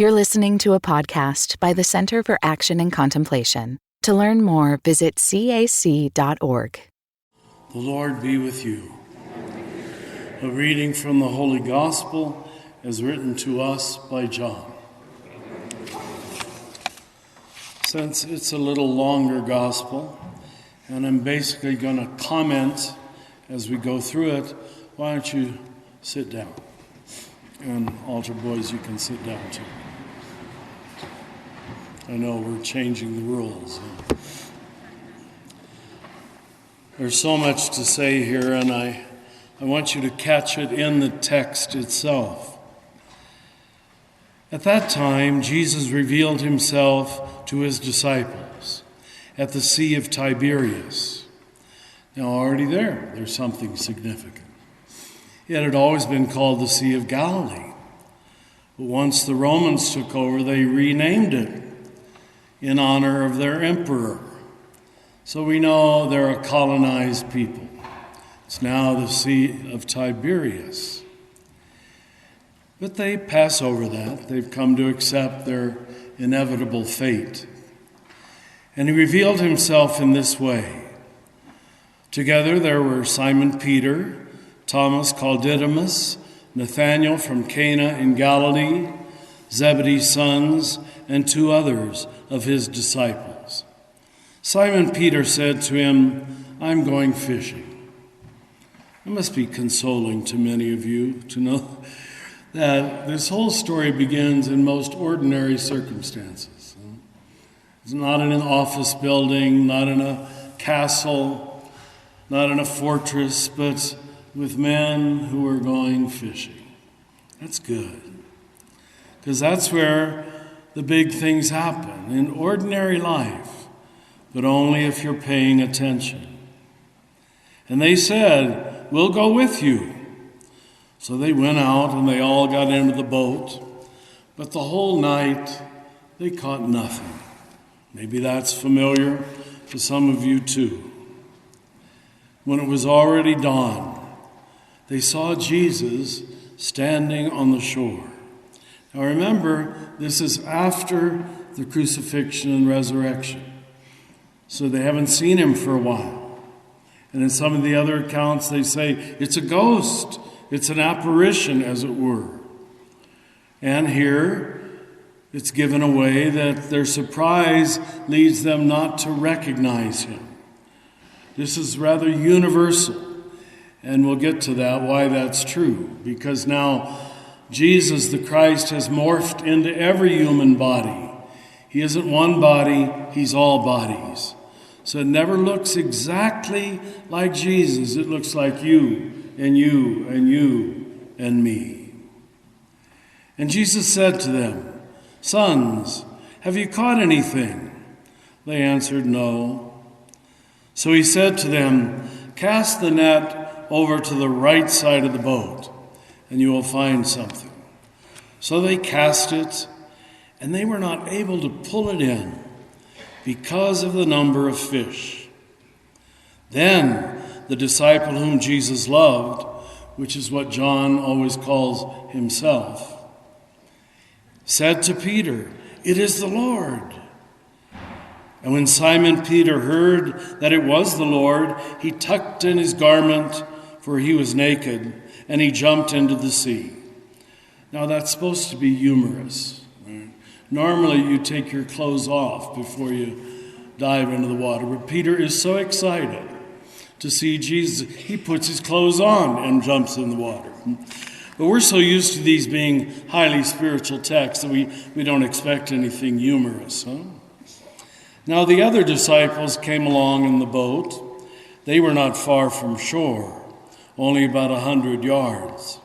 You're listening to a podcast by the Center for Action and Contemplation. To learn more, visit cac.org. The Lord be with you. A reading from the Holy Gospel as written to us by John. Since it's a little longer gospel, and I'm basically going to comment as we go through it, why don't you sit down? And altar boys, you can sit down too. I know we're changing the rules. There's so much to say here, and I want you to catch it in the text itself. At that time, Jesus revealed himself to his disciples at the Sea of Tiberias. Now, already there's something significant. It had always been called the Sea of Galilee. But once the Romans took over, they renamed it in honor of their emperor. So we know they're a colonized people. It's now the Sea of Tiberias. But they pass over that. They've come to accept their inevitable fate. And he revealed himself in this way. Together there were Simon Peter, Thomas called Didymus, Nathanael from Cana in Galilee, Zebedee's sons, and two others of his disciples. Simon Peter said to him, "I'm going fishing." It must be consoling to many of you to know that this whole story begins in most ordinary circumstances. It's not in an office building, not in a castle, not in a fortress, but with men who are going fishing. That's good, because that's where the big things happen in ordinary life, but only if you're paying attention. And they said, "We'll go with you." So they went out and they all got into the boat, but the whole night they caught nothing. Maybe that's familiar to some of you too. When it was already dawn, they saw Jesus standing on the shore. Now remember, this is after the crucifixion and resurrection. So they haven't seen him for a while. And in some of the other accounts, they say it's a ghost. It's an apparition, as it were. And here, it's given away that their surprise leads them not to recognize him. This is rather universal. And we'll get to that, why that's true. Because now Jesus, the Christ, has morphed into every human body. He isn't one body, he's all bodies. So it never looks exactly like Jesus. It looks like you and you and you and me. And Jesus said to them, "Sons, have you caught anything?" They answered, "No." So he said to them, "Cast the net over to the right side of the boat, and you will find something." So they cast it, and they were not able to pull it in because of the number of fish. Then the disciple whom Jesus loved, which is what John always calls himself, said to Peter, "It is the Lord." And when Simon Peter heard that it was the Lord, he tucked in his garment, for he was naked, and he jumped into the sea. Now that's supposed to be humorous. Right? Normally you take your clothes off before you dive into the water, but Peter is so excited to see Jesus, he puts his clothes on and jumps in the water. But we're so used to these being highly spiritual texts that we don't expect anything humorous. Huh? Now the other disciples came along in the boat. They were not far from shore, only about 100 yards.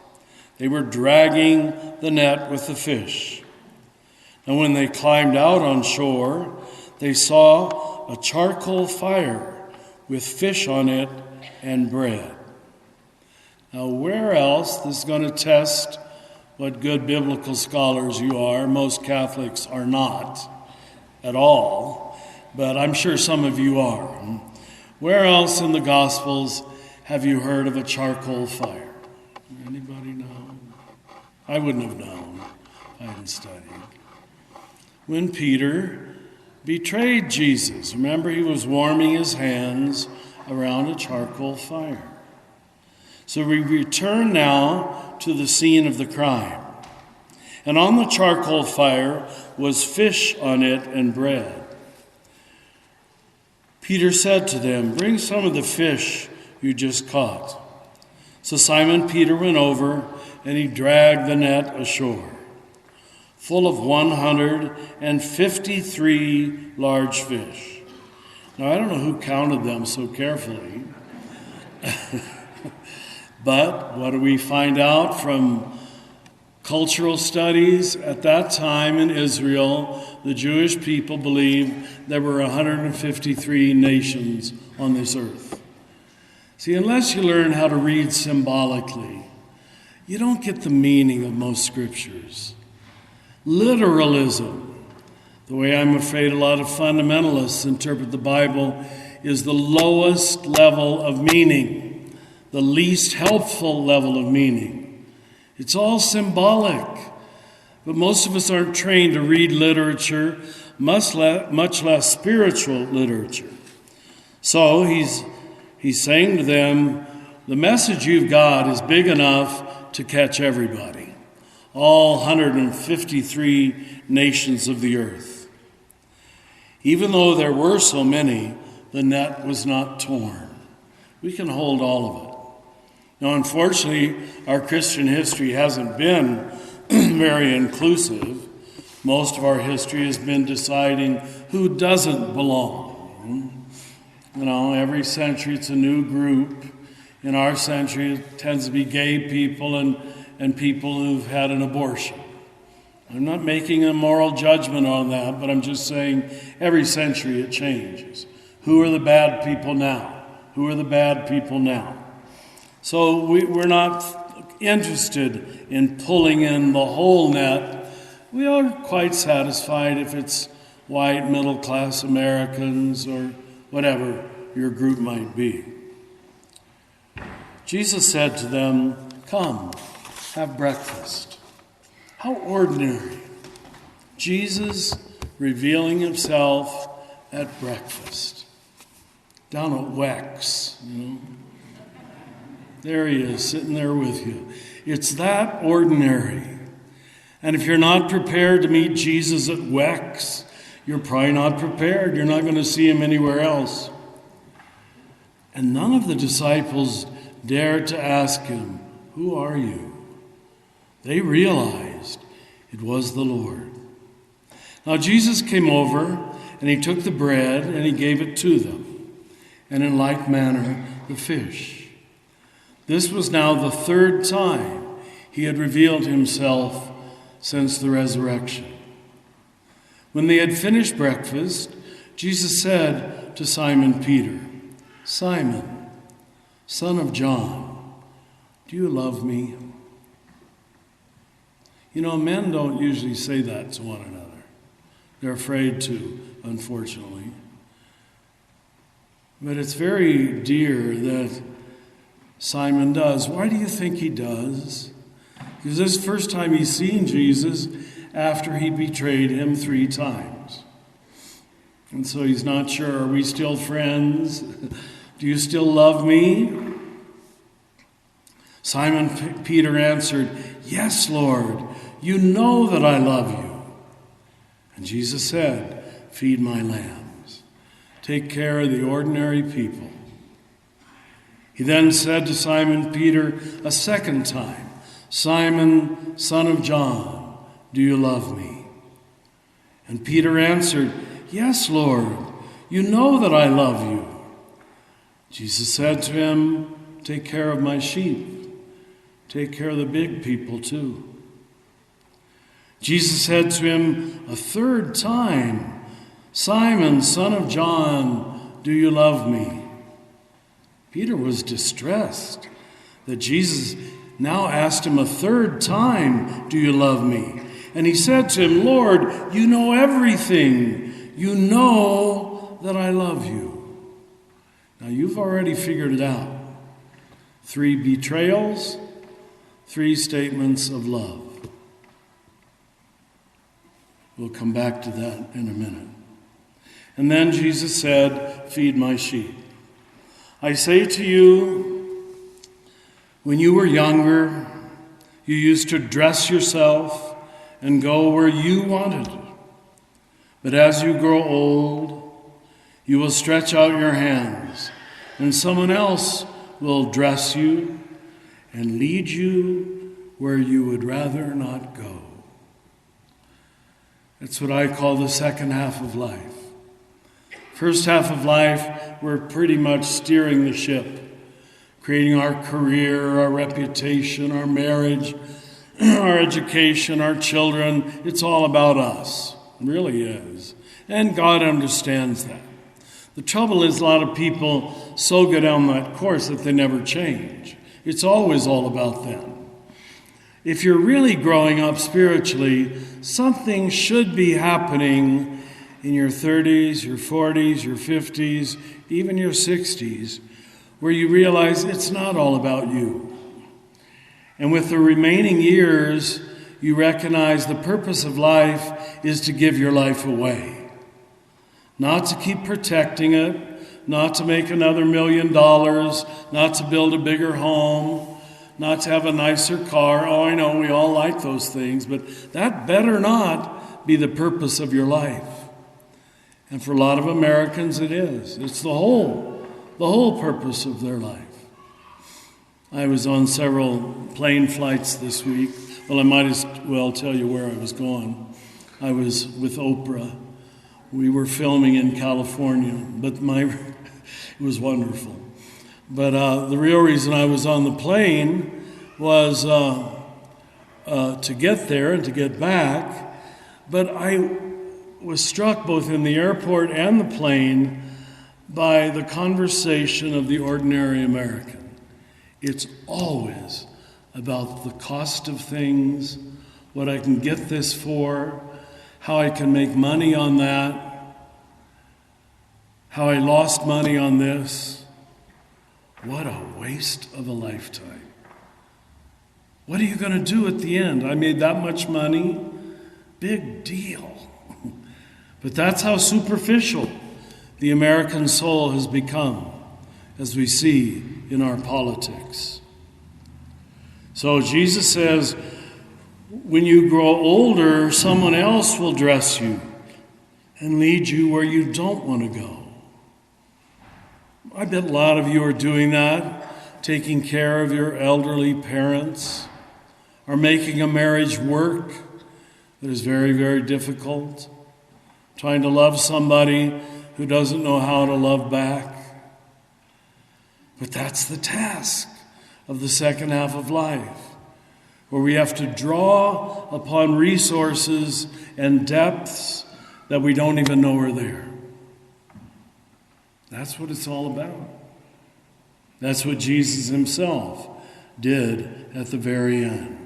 They were dragging the net with the fish. And when they climbed out on shore, they saw a charcoal fire with fish on it and bread. Now, where else, this is going to test what good biblical scholars you are. Most Catholics are not at all, but I'm sure some of you are. Where else in the Gospels have you heard of a charcoal fire? Anybody know? I wouldn't have known. I hadn't studied. when Peter betrayed Jesus. Remember, he was warming his hands around a charcoal fire. So we return now to the scene of the crime. And on the charcoal fire was fish on it and bread. Peter said to them, "Bring some of the fish you just caught." So Simon Peter went over and he dragged the net ashore, full of 153 large fish. Now, I don't know who counted them so carefully, but what do we find out from cultural studies? At that time in Israel, the Jewish people believed there were 153 nations on this earth. See, unless you learn how to read symbolically, you don't get the meaning of most scriptures. Literalism, the way I'm afraid a lot of fundamentalists interpret the Bible, is the lowest level of meaning, the least helpful level of meaning. It's all symbolic, but most of us aren't trained to read literature, much less spiritual literature. So he's saying to them, the message you've got is big enough to catch everybody, all 153 nations of the earth. Even though there were so many, the net was not torn. We can hold all of it. Now, unfortunately, our Christian history hasn't been very inclusive. Most of our history has been deciding who doesn't belong. You know, every century it's a new group. In our century, it tends to be gay people and people who've had an abortion. I'm not making a moral judgment on that, but I'm just saying every century it changes. Who are the bad people now? Who are the bad people now? So we're not interested in pulling in the whole net. We are quite satisfied if it's white, middle-class Americans or whatever your group might be. Jesus said to them, "Come, have breakfast." How ordinary. Jesus revealing himself at breakfast. Down at Wex, you know. There he is, sitting there with you. It's that ordinary. And if you're not prepared to meet Jesus at Wex, you're probably not prepared. You're not going to see him anywhere else. And none of the disciples dared to ask him, "Who are you?" They realized it was the Lord. Now Jesus came over, and he took the bread, and he gave it to them, and in like manner the fish. This was now the third time he had revealed himself since the resurrection. When they had finished breakfast, Jesus said to Simon Peter, "Simon, son of John, do you love me?" You know, men don't usually say that to one another. They're afraid to, unfortunately. But it's very dear that Simon does. Why do you think he does? Because this is the first time he's seen Jesus after he betrayed him 3 times. And so he's not sure, are we still friends? Do you still love me? Simon Peter answered, "Yes, Lord, you know that I love you." And Jesus said, "Feed my lambs. Take care of the ordinary people." He then said to Simon Peter a second time, "Simon, son of John, do you love me?" And Peter answered, "Yes, Lord, you know that I love you." Jesus said to him, "Take care of my sheep. Take care of the big people too." Jesus said to him a third time, "Simon, son of John, do you love me?" Peter was distressed that Jesus now asked him a third time, "Do you love me?" And he said to him, "Lord, you know everything. You know that I love you." Now you've already figured it out. 3 betrayals, 3 statements of love. We'll come back to that in a minute. And then Jesus said, "Feed my sheep. I say to you, when you were younger, you used to dress yourself and go where you wanted. But as you grow old, you will stretch out your hands, and someone else will dress you and lead you where you would rather not go." That's what I call the second half of life. First half of life, we're pretty much steering the ship, creating our career, our reputation, our marriage, our education, our children. It's all about us. It really is. And God understands that. The trouble is a lot of people so go down that course that they never change. It's always all about them. If you're really growing up spiritually, something should be happening in your 30s, your 40s, your 50s, even your 60s, where you realize it's not all about you. And with the remaining years, you recognize the purpose of life is to give your life away. Not to keep protecting it, not to make another $1 million, not to build a bigger home, not to have a nicer car. Oh, I know we all like those things, but that better not be the purpose of your life. And for a lot of Americans, it is. It's the whole purpose of their life. I was on several plane flights this week. Well, I might as well tell you where I was going. I was with Oprah. We were filming in California, but it was wonderful. But the real reason I was on the plane was to get there and to get back. But I was struck both in the airport and the plane by the conversation of the ordinary American. It's always about the cost of things, what I can get this for, how I can make money on that, how I lost money on this. What a waste of a lifetime. What are you going to do at the end? I made that much money. Big deal. But that's how superficial the American soul has become, as we see in our politics. So Jesus says, when you grow older, someone else will dress you and lead you where you don't want to go. I bet a lot of you are doing that, taking care of your elderly parents, or making a marriage work that is very, very difficult, trying to love somebody who doesn't know how to love back. But that's the task of the second half of life, where we have to draw upon resources and depths that we don't even know are there. That's what it's all about. That's what Jesus himself did at the very end.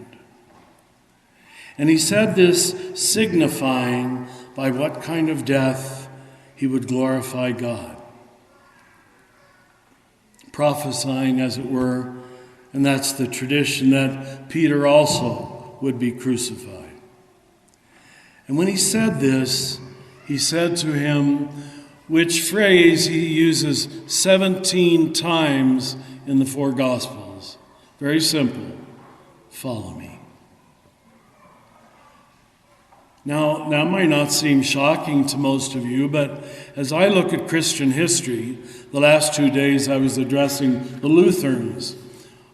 And he said this signifying by what kind of death he would glorify God. Prophesying, as it were, and that's the tradition that Peter also would be crucified. And when he said this, he said to him, which phrase he uses 17 times in the four Gospels. Very simple. Follow me. Now, that might not seem shocking to most of you, but as I look at Christian history, the last 2 days I was addressing the Lutherans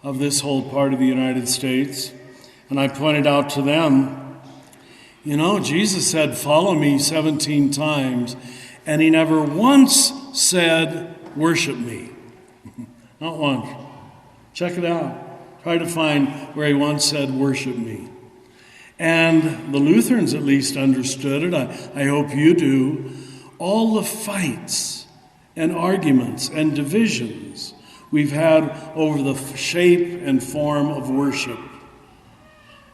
of this whole part of the United States, and I pointed out to them, Jesus said, follow me 17 times, and he never once said, worship me. Not once. Check it out. Try to find where he once said, worship me. And the Lutherans at least understood it. I hope you do. All the fights and arguments and divisions we've had over the shape and form of worship.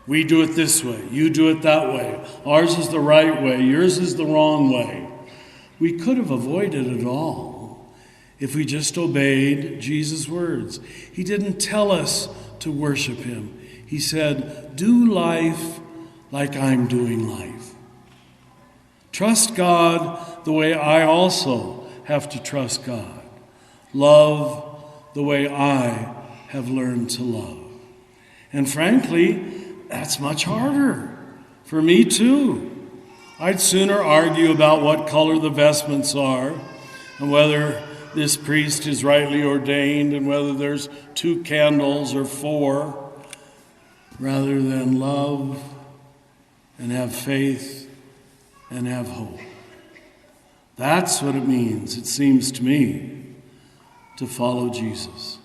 We do it this way. You do it that way. Ours is the right way. Yours is the wrong way. We could have avoided it all if we just obeyed Jesus' words. He didn't tell us to worship him. He said, do life like I'm doing life. Trust God the way I also have to trust God. Love the way I have learned to love. And frankly, that's much harder for me too. I'd sooner argue about what color the vestments are and whether this priest is rightly ordained and whether there's 2 candles or 4, rather than love and have faith and have hope. That's what it means, it seems to me, to follow Jesus.